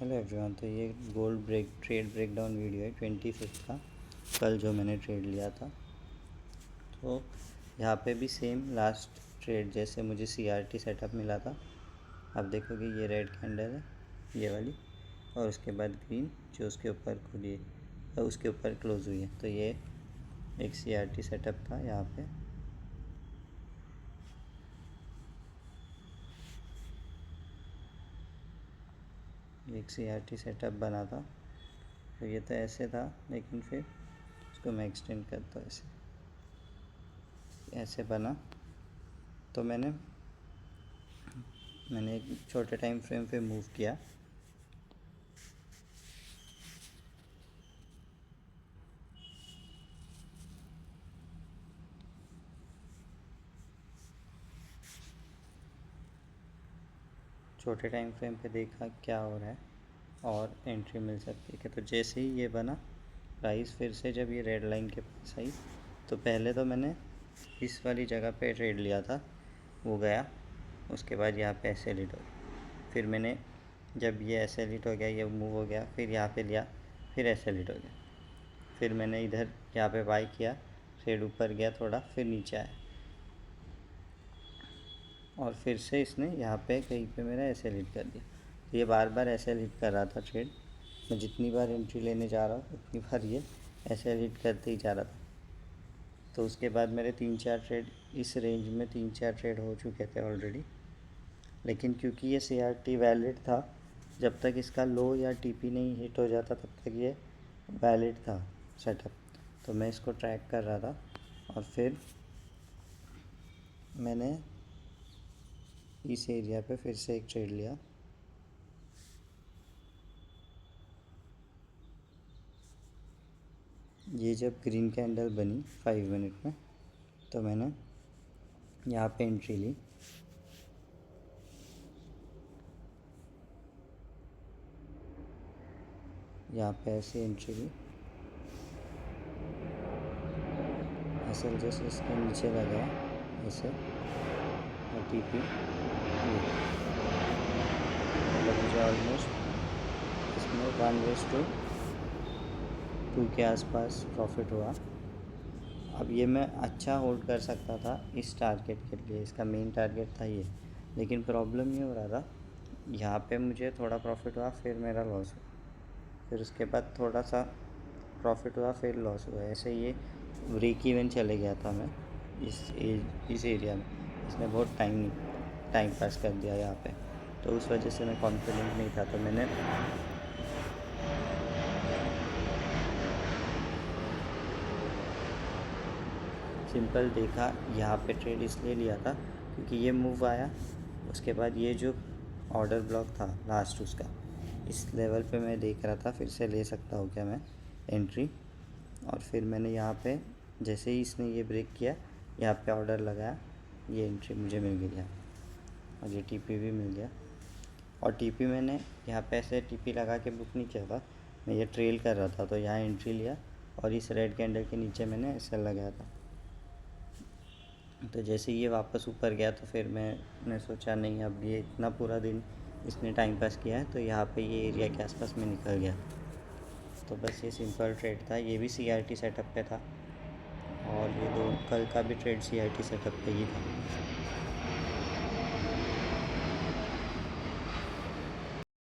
Hello everyone. तो ये gold trade breakdown video है 25 का, कल जो मैंने ट्रेड लिया था। तो यहाँ पे भी सेम लास्ट ट्रेड जैसे मुझे CRT सेटअप मिला था। आप देखोगे ये रेड कैंडल है ये वाली, और उसके बाद ग्रीन जो उसके ऊपर खुली है, उसके ऊपर क्लोज हुई है। तो ये एक CRT सेटअप था। यहाँ पे एक CRT सेटअप बना था। तो ये तो ऐसे था, लेकिन फिर उसको मैं एक्सटेंड करता हूँ। ऐसे बना। तो मैंने एक छोटे टाइम फ्रेम पे मूव किया। छोटे टाइम फ्रेम पे देखा क्या हो रहा है और एंट्री मिल सकती है। तो जैसे ही ये बना प्राइस फिर से जब ये रेड लाइन के पास आई, तो पहले तो मैंने इस वाली जगह पे ट्रेड लिया था, वो गया। उसके बाद यहाँ पे ऐसे लिट हो गया। फिर मैंने जब ये ऐसे लिट हो गया, ये मूव हो गया, फिर यहाँ पे लिया, फिर ऐसे लिट हो गया। फिर मैंने इधर यहाँ पे बाई किया, ट्रेड ऊपर गया थोड़ा, फिर नीचे आया, और फिर से इसने यहाँ पे कहीं पे मेरा ऐसे लीड कर दिया। तो ये बार बार ऐसे लीड कर रहा था ट्रेड। मैं जितनी बार एंट्री लेने जा रहा हूँ उतनी बार ये ऐसे लीड करते ही जा रहा था। तो उसके बाद मेरे 3-4 ट्रेड इस रेंज में 3-4 ट्रेड हो चुके थे ऑलरेडी। लेकिन क्योंकि ये CRT वैलिड था, जब तक इसका लो या TP नहीं हिट हो जाता तब तक ये वैलिड था सेटअप। तो मैं इसको ट्रैक कर रहा था, और फिर मैंने इस एरिया पे फिर से एक ट्रेड लिया। ये जब ग्रीन कैंडल बनी 5 मिनट में, तो मैंने यहाँ पे एंट्री ली। यहाँ पे ऐसे एंट्री ली, ऐसे जैसे इसके नीचे लगा ऐसे, और TP मतलब मुझे ऑलमोस्ट इसमें 1:2 के आसपास प्रॉफिट हुआ। अब ये मैं अच्छा होल्ड कर सकता था इस टारगेट के लिए, इसका मेन टारगेट था ये। लेकिन प्रॉब्लम ये हो रहा था, यहाँ पे मुझे थोड़ा प्रॉफिट हुआ, फिर मेरा लॉस हुआ, फिर उसके बाद थोड़ा सा प्रॉफिट हुआ, फिर लॉस हुआ। ऐसे ये ब्रेक इवन चले गया था मैं इस एरिया में। इसने बहुत टाइम पास कर दिया यहाँ पे। तो उस वजह से मैं कॉन्फिडेंट नहीं था। तो मैंने सिंपल देखा, यहाँ पे ट्रेड इसलिए लिया था क्योंकि ये मूव आया। उसके बाद ये जो ऑर्डर ब्लॉक था लास्ट उसका, इस लेवल पे मैं देख रहा था फिर से ले सकता हूँ क्या मैं एंट्री। और फिर मैंने यहाँ पे जैसे ही इसने ये ब्रेक किया, यहाँ पे ऑर्डर लगाया, ये एंट्री मुझे मिल गई है, और ये TP भी मिल गया। और TP मैंने यहाँ पे ऐसे TP लगा के बुक नहीं किया था, मैं ये ट्रेल कर रहा था। तो यहाँ एंट्री लिया, और इस रेड कैंडल के नीचे मैंने ऐसे लगाया था। तो जैसे ये वापस ऊपर गया, तो फिर मैंने सोचा नहीं, अब ये इतना पूरा दिन इसने टाइम पास किया है, तो यहाँ पे ये एरिया के आसपास में निकल गया। तो बस ये सिंपल ट्रेड था। ये भी CRT सेटअप पे था, और ये कल का भी ट्रेड CRT सेटअप पे ही था।